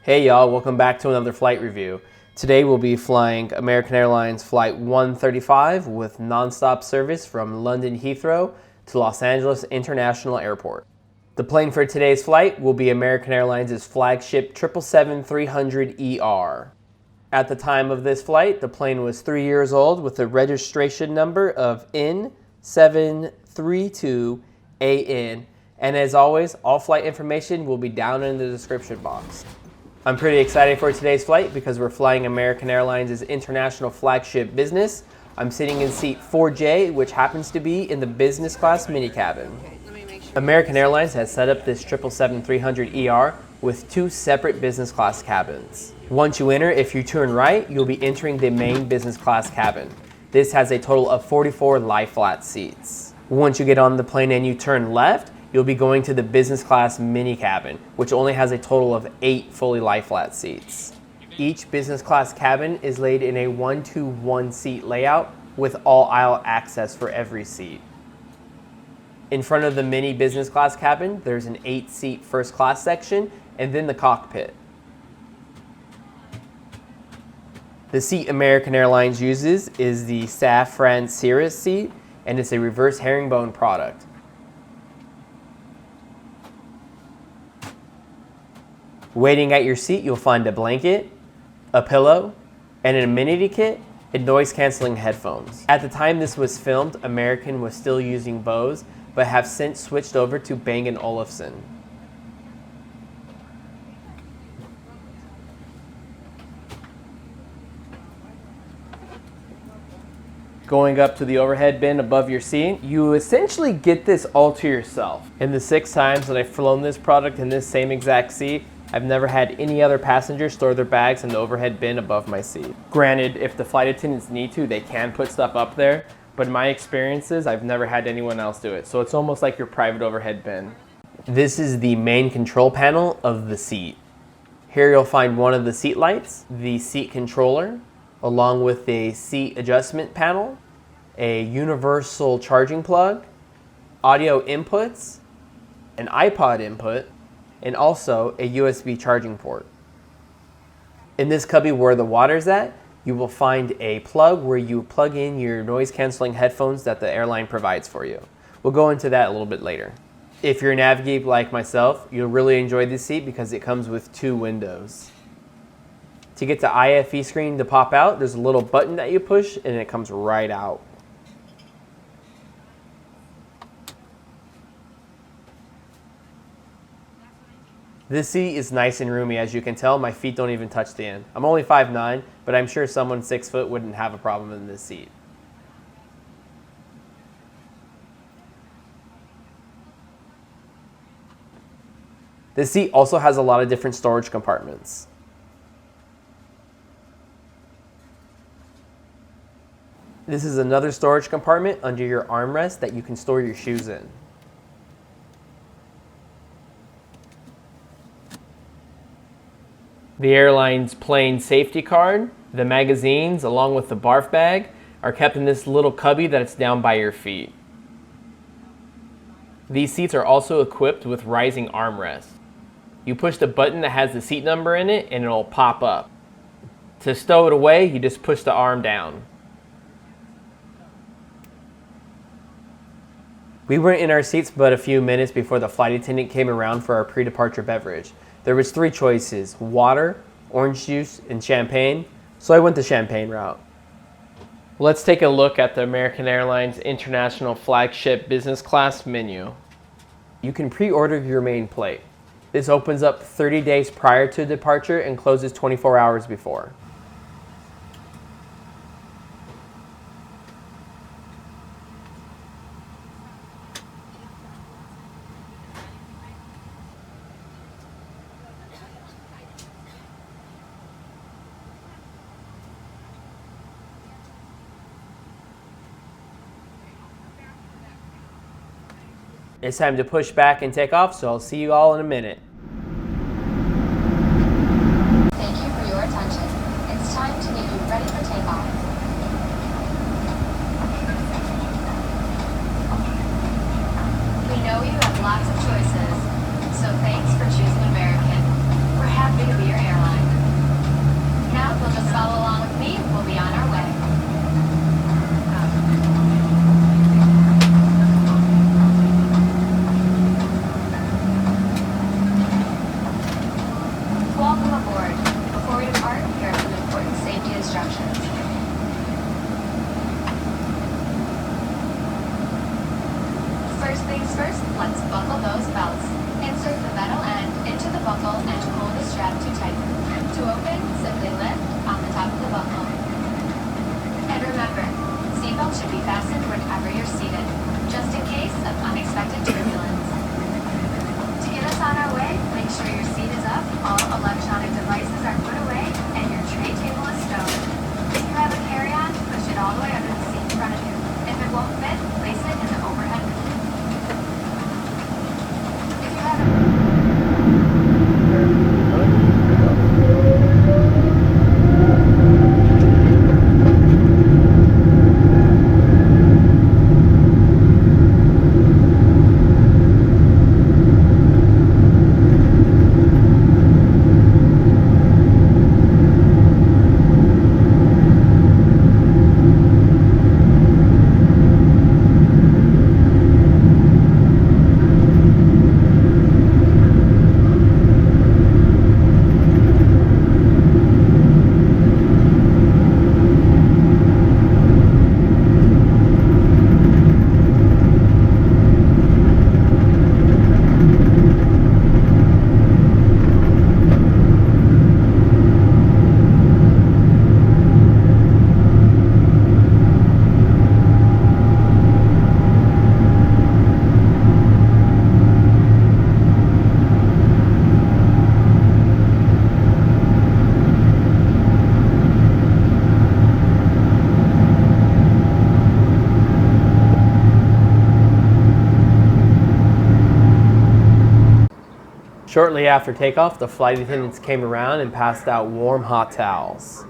Hey y'all, welcome back to another flight review. Today we'll be flying American Airlines Flight 135 with non-stop service from London Heathrow to Los Angeles International Airport. The plane for today's flight will be American Airlines' Flagship 777-300ER. At the time of this flight, the plane was 3 years old with a registration number of N732AN, and as always, all flight information will be down in the description box. I'm pretty excited for today's flight because we're flying American Airlines' international flagship business. I'm sitting in seat 4J, which happens to be in the business class mini cabin. American Airlines has set up this 777-300ER with two separate business class cabins. Once you enter, if you turn right, you'll be entering the main business class cabin. This has a total of 44 lie-flat seats. Once you get on the plane and you turn left, you'll be going to the business class mini cabin, which only has a total of 8 fully lie-flat seats. Each business class cabin is laid in a 1-to-1 seat layout with all aisle access for every seat. In front of the mini business class cabin, there's an 8-seat first class section and then the cockpit. The seat American Airlines uses is the Safran Cirrus seat, and it's a reverse herringbone product. Waiting at your seat, you'll find a blanket, a pillow, and an amenity kit and noise-canceling headphones. At the time this was filmed, American was still using Bose, but have since switched over to Bang & Olufsen. Going up to the overhead bin above your seat, you essentially get this all to yourself. In the 6 times that I've flown this product in this same exact seat, I've never had any other passenger store their bags in the overhead bin above my seat. Granted, if the flight attendants need to, they can put stuff up there, but in my experiences, I've never had anyone else do it. So it's almost like your private overhead bin. This is the main control panel of the seat. Here you'll find one of the seat lights, the seat controller, along with a seat adjustment panel, a universal charging plug, audio inputs, an iPod input, and also a USB charging port. In this cubby where the water's at, you will find a plug where you plug in your noise-canceling headphones that the airline provides for you. We'll go into that a little bit later. If you're a Navgeek like myself, you'll really enjoy this seat because it comes with 2 windows. To get the IFE screen to pop out, there's a little button that you push and it comes right out. This seat is nice and roomy. As you can tell, my feet don't even touch the end. I'm only 5'9", but I'm sure someone 6 foot wouldn't have a problem in this seat. This seat also has a lot of different storage compartments. This is another storage compartment under your armrest that you can store your shoes in. The airline's plane safety card, the magazines, along with the barf bag, are kept in this little cubby that's down by your feet. These seats are also equipped with rising armrests. You push the button that has the seat number in it and it'll pop up. To stow it away, you just push the arm down. We were in our seats but a few minutes before the flight attendant came around for our pre-departure beverage. There was 3 choices: water, orange juice, and champagne, so I went the champagne route. Let's take a look at the American Airlines International Flagship Business Class menu. You can pre-order your main plate. This opens up 30 days prior to departure and closes 24 hours before. It's time to push back and take off, so I'll see you all in a minute. Thank you for your attention. It's time to get you ready for takeoff. We know you have lots of choices, so thanks for choosing American. We're happy to be your airline. Before we depart, here are some important safety instructions. First things first, let's buckle those belts. Insert the metal end into the buckle and pull the strap to tighten. To open, simply lift on the top of the buckle. And remember, seatbelt should be fastened wherever you're seated, just in case of unexpected turbulence. To get us on our way, make sure your seat is up, all electronic devices are put away, and your tray table is stowed. If you have a carry-on, push it all the way under the seat in front of you. If it won't fit, place it in the overhead bin. If you have a Shortly after takeoff, the flight attendants came around and passed out warm hot towels.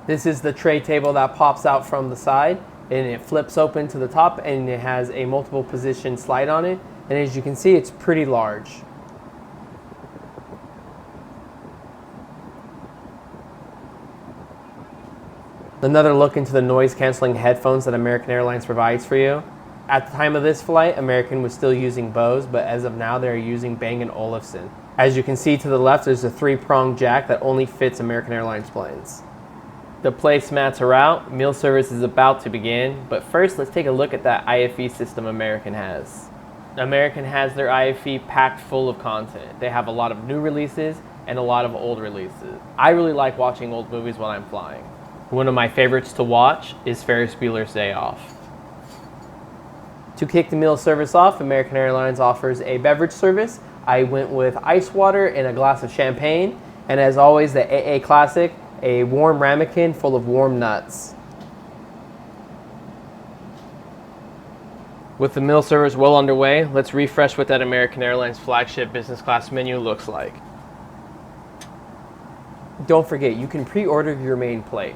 This is the tray table that pops out from the side, and it flips open to the top, and it has a multiple position slide on it, and as you can see, it's pretty large. Another look into the noise canceling headphones that American Airlines provides for you. At the time of this flight, American was still using Bose, but as of now, they're using Bang & Olufsen. As you can see to the left, there's a 3-prong jack that only fits American Airlines planes. The placemats are out, meal service is about to begin, but first let's take a look at that IFE system American has. American has their IFE packed full of content. They have a lot of new releases and a lot of old releases. I really like watching old movies while I'm flying. One of my favorites to watch is Ferris Bueller's Day Off. To kick the meal service off, American Airlines offers a beverage service. I went with ice water and a glass of champagne, and as always, the AA Classic, a warm ramekin full of warm nuts. With the meal service well underway, let's refresh what that American Airlines Flagship business class menu looks like. Don't forget, you can pre-order your main plate.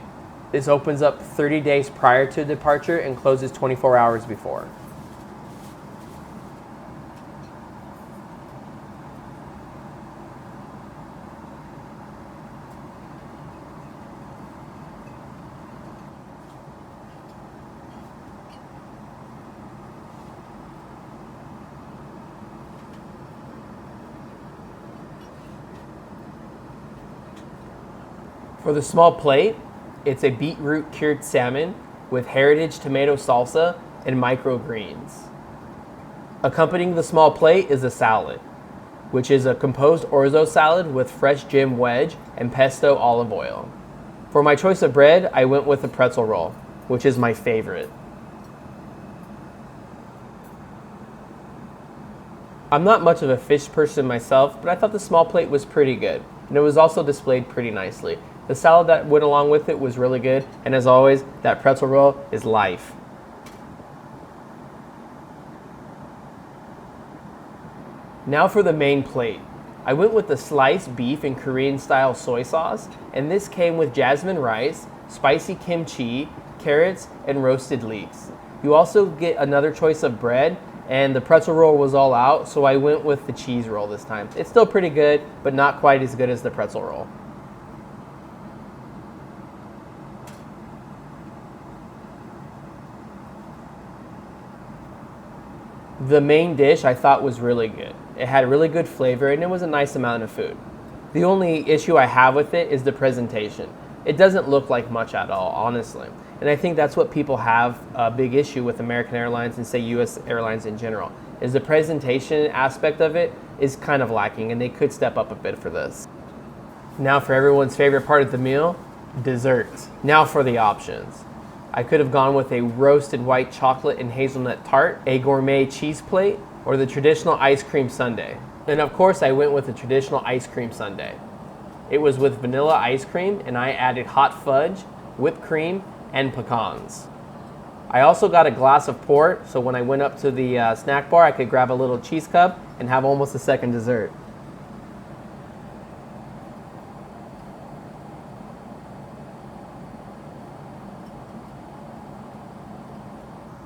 This opens up 30 days prior to departure and closes 24 hours before. For the small plate, it's a beetroot cured salmon with heritage tomato salsa and microgreens. Accompanying the small plate is a salad, which is a composed orzo salad with fresh gem wedge and pesto olive oil. For my choice of bread, I went with a pretzel roll, which is my favorite. I'm not much of a fish person myself, but I thought the small plate was pretty good, and it was also displayed pretty nicely. The salad that went along with it was really good, and as always, that pretzel roll is life. Now for the main plate. I went with the sliced beef and Korean style soy sauce, and this came with jasmine rice, spicy kimchi, carrots, and roasted leeks. You also get another choice of bread, and the pretzel roll was all out, so I went with the cheese roll this time. It's still pretty good, but not quite as good as the pretzel roll. The main dish I thought was really good. It had really good flavor and it was a nice amount of food. The only issue I have with it is the presentation. It doesn't look like much at all, honestly. And I think that's what people have a big issue with American Airlines and say US Airlines in general, is the presentation aspect of it is kind of lacking and they could step up a bit for this. Now for everyone's favorite part of the meal, desserts. Now for the options. I could have gone with a roasted white chocolate and hazelnut tart, a gourmet cheese plate, or the traditional ice cream sundae. And of course I went with the traditional ice cream sundae. It was with vanilla ice cream and I added hot fudge, whipped cream, and pecans. I also got a glass of port, so when I went up to the snack bar I could grab a little cheese cup and have almost a second dessert.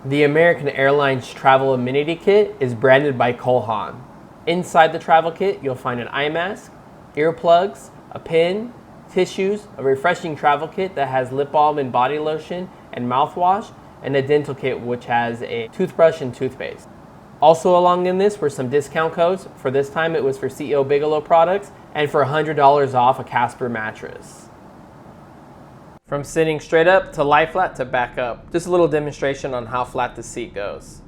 The American Airlines Travel Amenity Kit is branded by Cole Haan. Inside the travel kit, you'll find an eye mask, earplugs, a pin, tissues, a refreshing travel kit that has lip balm and body lotion and mouthwash, and a dental kit which has a toothbrush and toothpaste. Also along in this were some discount codes. For this time it was for CEO Bigelow products and for $100 off a Casper mattress. From sitting straight up to lie flat to back up. Just a little demonstration on how flat the seat goes.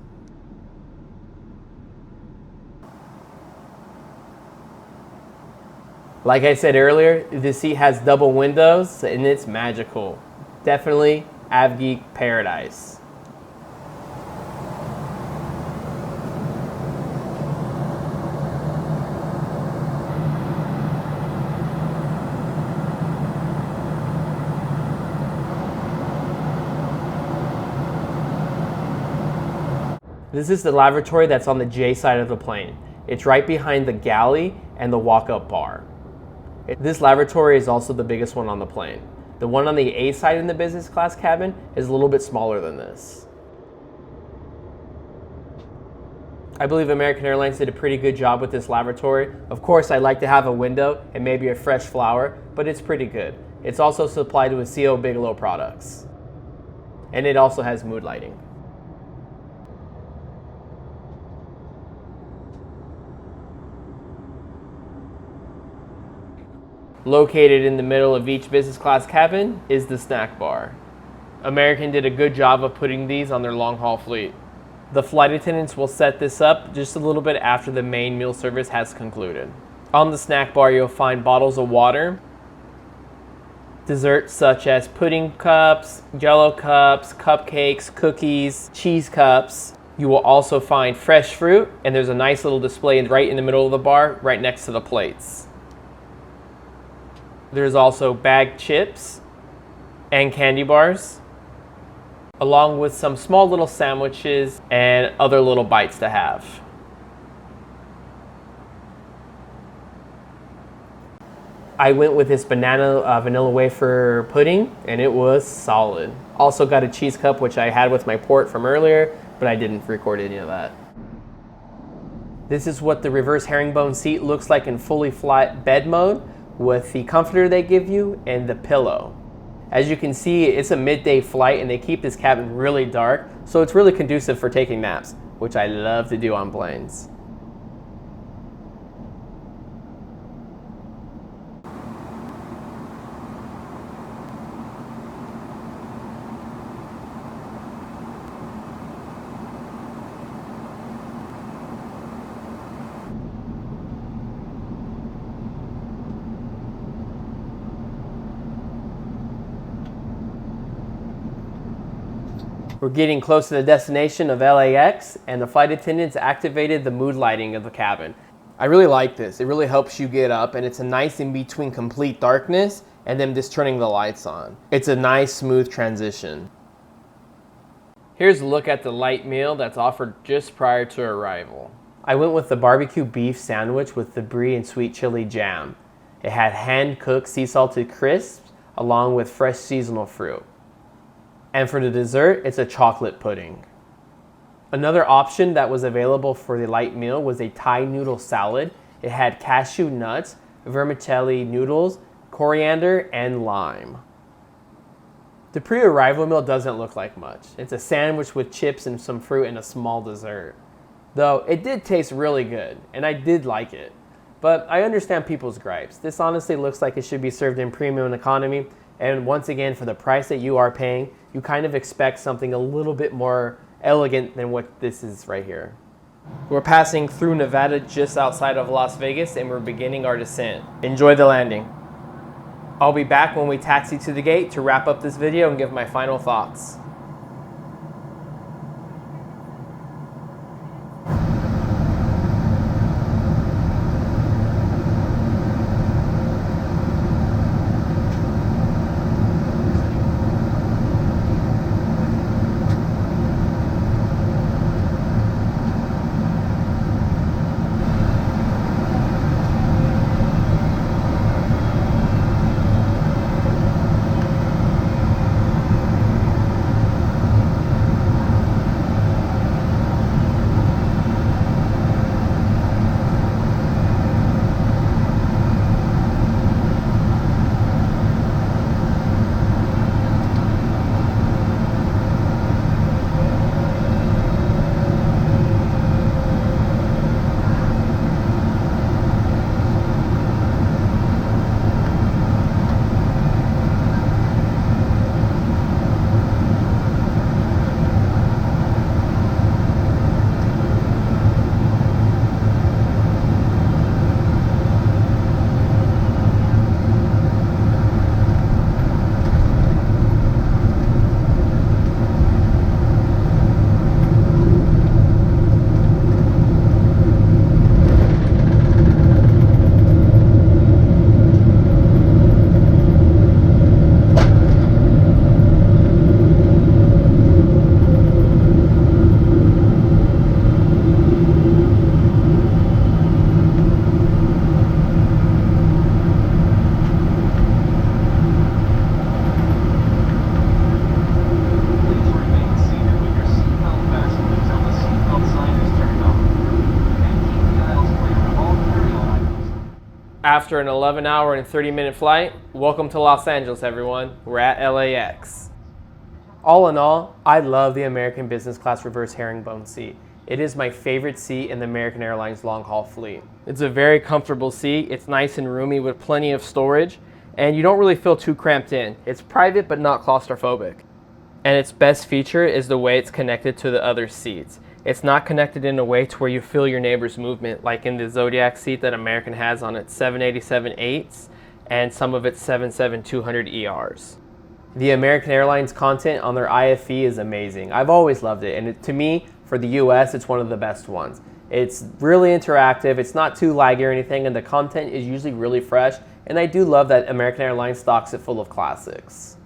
Like I said earlier, the seat has double windows and it's magical. Definitely AvGeek paradise. This is the lavatory that's on the J side of the plane. It's right behind the galley and the walk-up bar. This lavatory is also the biggest one on the plane. The one on the A side in the business class cabin is a little bit smaller than this. I believe American Airlines did a pretty good job with this lavatory. Of course, I'd like to have a window and maybe a fresh flower, but it's pretty good. It's also supplied with CEO Bigelow products. And it also has mood lighting. Located in the middle of each business class cabin is the snack bar. American did a good job of putting these on their long haul fleet. The flight attendants will set this up just a little bit after the main meal service has concluded. On the snack bar you'll find bottles of water, desserts such as pudding cups, jello cups, cupcakes, cookies, cheese cups. You will also find fresh fruit, and there's a nice little display right in the middle of the bar right next to the plates. There's also bagged chips and candy bars, along with some small little sandwiches and other little bites to have. I went with this banana vanilla wafer pudding and it was solid. Also got a cheese cup which I had with my port from earlier, but I didn't record any of that. This is what the reverse herringbone seat looks like in fully flat bed mode, with the comforter they give you and the pillow. As you can see, it's a midday flight and they keep this cabin really dark, so it's really conducive for taking naps, which I love to do on planes. We're getting close to the destination of LAX, and the flight attendants activated the mood lighting of the cabin. I really like this. It really helps you get up, and it's a nice in between complete darkness and then just turning the lights on. It's a nice smooth transition. Here's a look at the light meal that's offered just prior to arrival. I went with the barbecue beef sandwich with the brie and sweet chili jam. It had hand-cooked sea salted crisps along with fresh seasonal fruit. And for the dessert, it's a chocolate pudding. Another option that was available for the light meal was a Thai noodle salad. It had cashew nuts, vermicelli noodles, coriander, and lime. The pre-arrival meal doesn't look like much. It's a sandwich with chips and some fruit and a small dessert. Though it did taste really good, and I did like it. But I understand people's gripes. This honestly looks like it should be served in premium economy, and once again, for the price that you are paying, you kind of expect something a little bit more elegant than what this is right here. We're passing through Nevada just outside of Las Vegas, and we're beginning our descent. Enjoy the landing. I'll be back when we taxi to the gate to wrap up this video and give my final thoughts. After an 11-hour and 30-minute flight, welcome to Los Angeles, everyone. We're at LAX. All in all, I love the American business class reverse herringbone seat. It is my favorite seat in the American Airlines long-haul fleet. It's a very comfortable seat. It's nice and roomy with plenty of storage, and you don't really feel too cramped in. It's private but not claustrophobic. And its best feature is the way it's connected to the other seats. It's not connected in a way to where you feel your neighbor's movement, like in the Zodiac seat that American has on its 787-8s and some of its 777-200ERs. The American Airlines content on their IFE is amazing. I've always loved it, and to me, for the US, it's one of the best ones. It's really interactive, it's not too laggy or anything, and the content is usually really fresh, and I do love that American Airlines stocks it full of classics.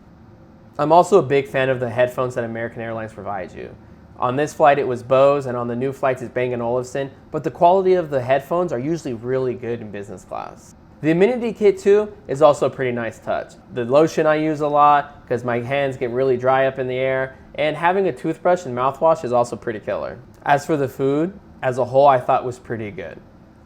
I'm also a big fan of the headphones that American Airlines provides you. On this flight it was Bose, and on the new flights it's Bang & Olufsen, but the quality of the headphones are usually really good in business class. The amenity kit too is also a pretty nice touch. The lotion I use a lot because my hands get really dry up in the air, and having a toothbrush and mouthwash is also pretty killer. As for the food, as a whole I thought was pretty good.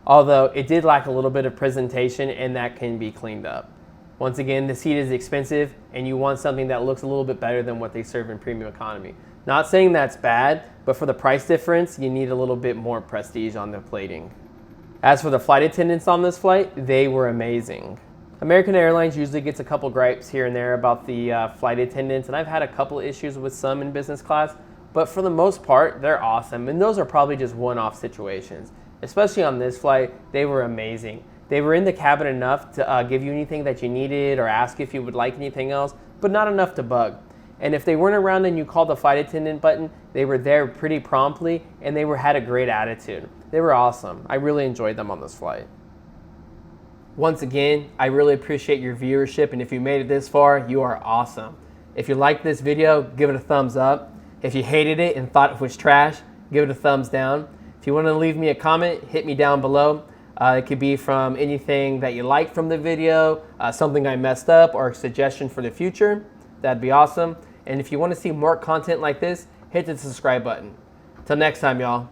Although it did lack a little bit of presentation, and that can be cleaned up. Once again, the seat is expensive and you want something that looks a little bit better than what they serve in premium economy. Not saying that's bad, but for the price difference, you need a little bit more prestige on the plating. As for the flight attendants on this flight, they were amazing. American Airlines usually gets a couple gripes here and there about the flight attendants, and I've had a couple issues with some in business class, but for the most part, they're awesome, and those are probably just one-off situations. Especially on this flight, they were amazing. They were in the cabin enough to give you anything that you needed or ask if you would like anything else, but not enough to bug. And if they weren't around and you called the flight attendant button, they were there pretty promptly, and they had a great attitude. They were awesome. I really enjoyed them on this flight. Once again, I really appreciate your viewership, and if you made it this far, you are awesome. If you liked this video, give it a thumbs up. If you hated it and thought it was trash, give it a thumbs down. If you want to leave me a comment, hit me down below. It could be from anything that you liked from the video, something I messed up, or a suggestion for the future. That'd be awesome. And if you want to see more content like this, hit the subscribe button. Till next time, y'all.